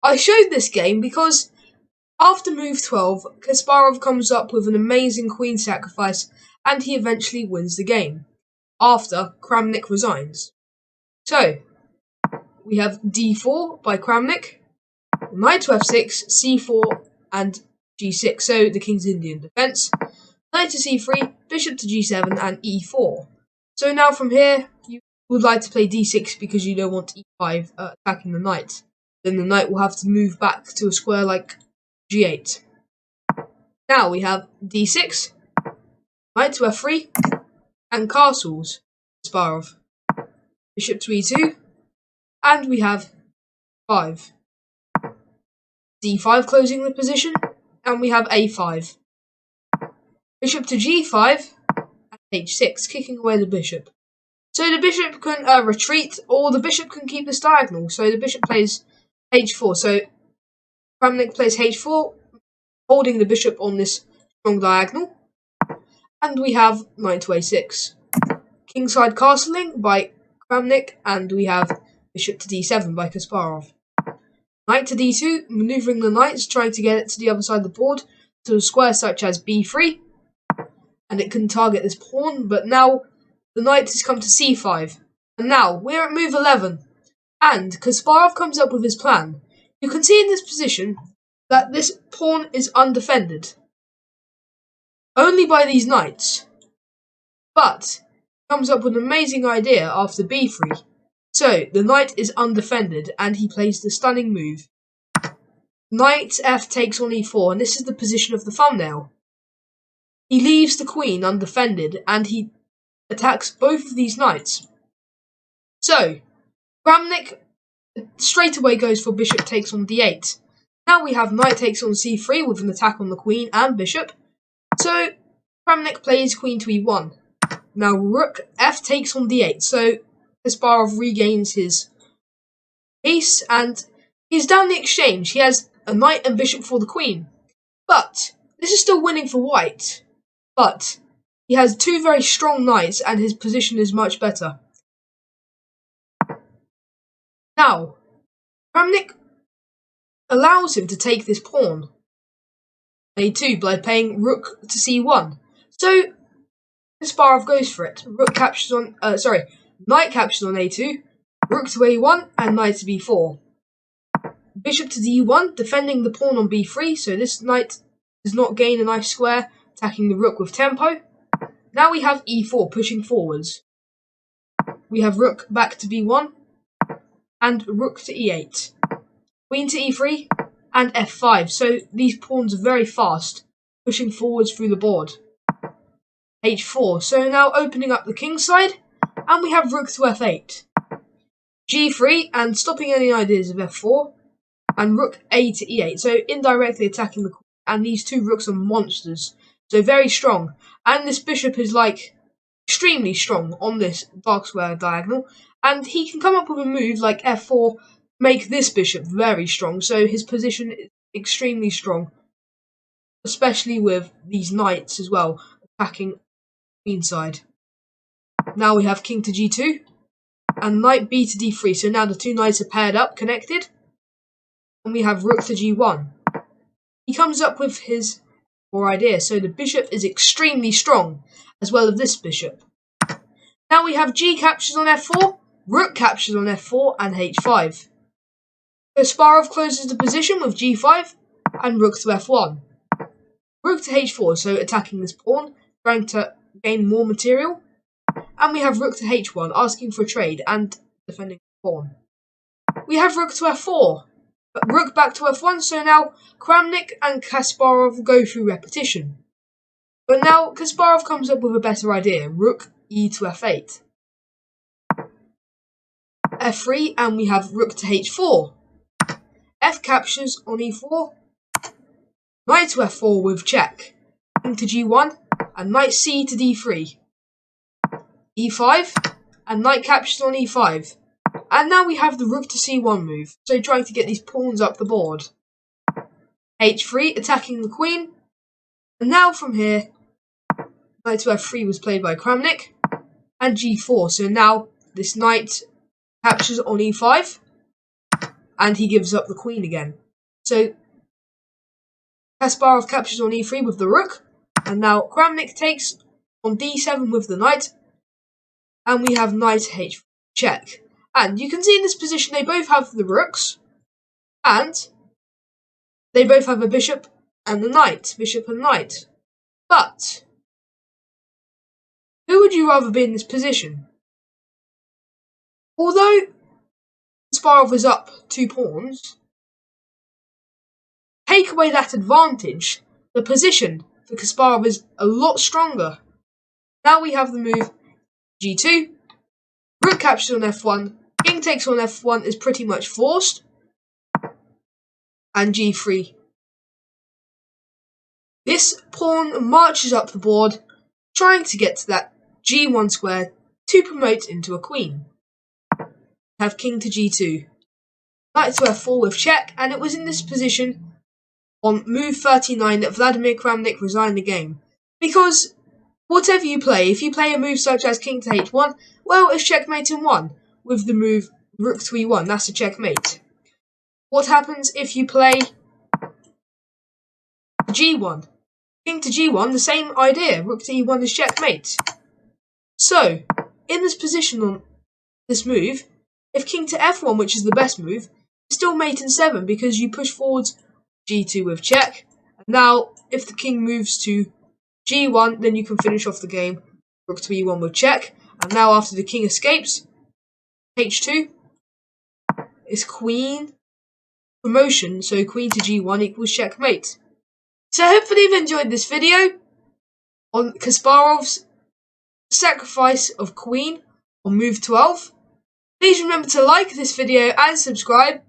I showed this game because after move 12, Kasparov comes up with an amazing queen sacrifice and he eventually wins the game, after Kramnik resigns. So, we have d4 by Kramnik, knight to f6, c4, and g6, so the King's Indian defense, knight to c3, bishop to g7, and e4. So now from here, you would like to play d6 because you don't want e5 attacking the knight. Then the knight will have to move back to a square like g8. Now we have d6, knight to f3, and castles, Kasparov. Bishop to e2, and we have 5. d5 closing the position, and we have a5. Bishop to g5, and h6, kicking away the bishop. So the bishop can retreat, or the bishop can keep this diagonal. So the bishop plays h4. So Kramnik plays h4, holding the bishop on this strong diagonal. And we have knight to a6. Kingside castling by Kramnik, and we have bishop to d7 by Kasparov. Knight to d2, manoeuvring the knights, trying to get it to the other side of the board, to a square such as b3. And it can target this pawn, but now the knight has come to c5. And now we're at move 11. And Kasparov comes up with his plan. You can see in this position that this pawn is undefended, only by these knights. But he comes up with an amazing idea after b3. So the knight is undefended, and he plays the stunning move. Knight f takes on e4, and this is the position of the thumbnail. He leaves the queen undefended, and he attacks both of these knights. So Kramnik straight away goes for bishop takes on d8. Now we have knight takes on c3 with an attack on the queen and bishop. So Kramnik plays queen to e1. Now rook f takes on d8. So Kasparov regains his piece and he's down the exchange. He has a knight and bishop for the queen. But this is still winning for white. But he has two very strong knights and his position is much better. Now, Kramnik allows him to take this pawn, a2, by playing rook to c1. So Kasparov goes for it. Knight captures on a2, rook to a1, and knight to b4. Bishop to d1, defending the pawn on b3, so this knight does not gain a nice square, attacking the rook with tempo. Now we have e4, pushing forwards. We have rook back to b1, and rook to e8. Queen to e3, and f5, so these pawns are very fast, pushing forwards through the board. h4, so now opening up the king side, and we have rook to f8. g3, and stopping any ideas of f4, and rook a to e8, so indirectly attacking the queen, and these two rooks are monsters, so very strong. And this bishop is like extremely strong on this dark square diagonal, and he can come up with a move like f4, make this bishop very strong, so his position is extremely strong, especially with these knights as well, attacking queen side. Now we have king to g2, and knight b to d3, so now the two knights are paired up, connected, and we have rook to g1. He comes up with his idea, so the bishop is extremely strong, as well as this bishop. Now we have g captures on f4, rook captures on f4, and h5. Kasparov closes the position with g5, and rook to f1. Rook to h4, so attacking this pawn, trying to gain more material. And we have rook to h1, asking for trade, and defending the pawn. We have rook to f4, rook back to f1, so now Kramnik and Kasparov go through repetition. But now Kasparov comes up with a better idea, rook e to f8. f3, and we have rook to h4. F captures on e4. Knight to f4 with check. King to g1, and knight c to d3. e5, and knight captures on e5. And now we have the rook to c1 move, so trying to get these pawns up the board. h3, attacking the queen. And now from here, knight to f3 was played by Kramnik. And g4, so now this knight captures on e5. and he gives up the queen again. So Kasparov captures on e3 with the rook, and now Kramnik takes on d7 with the knight, and we have knight h4 check. And you can see in this position they both have the rooks, and they both have a bishop and a knight, bishop and knight. But who would you rather be in this position? Although Kasparov is up 2 pawns, take away that advantage, the position for Kasparov is a lot stronger. Now we have the move g2, rook captures on f1, king takes on f1 is pretty much forced, and g3. This pawn marches up the board, trying to get to that g1 square to promote into a queen. Have king to g2, knight to f4 with check, and it was in this position on move 39 that Vladimir Kramnik resigned the game. Because whatever you play, if you play a move such as king to h1, well, it's checkmate in 1. With the move rook to e1, that's a checkmate. What happens if you play g1? King to g1, the same idea. Rook to e1 is checkmate. So, in this position on this move, if king to f1, which is the best move, it's still mate in 7 because you push forwards g2 with check. And now, if the king moves to g1, then you can finish off the game. Rook to e1 with check. And now, after the king escapes, h2 is queen promotion. So, queen to g1 equals checkmate. So hopefully you've enjoyed this video on Kasparov's sacrifice of queen on move 12. Please remember to like this video and subscribe.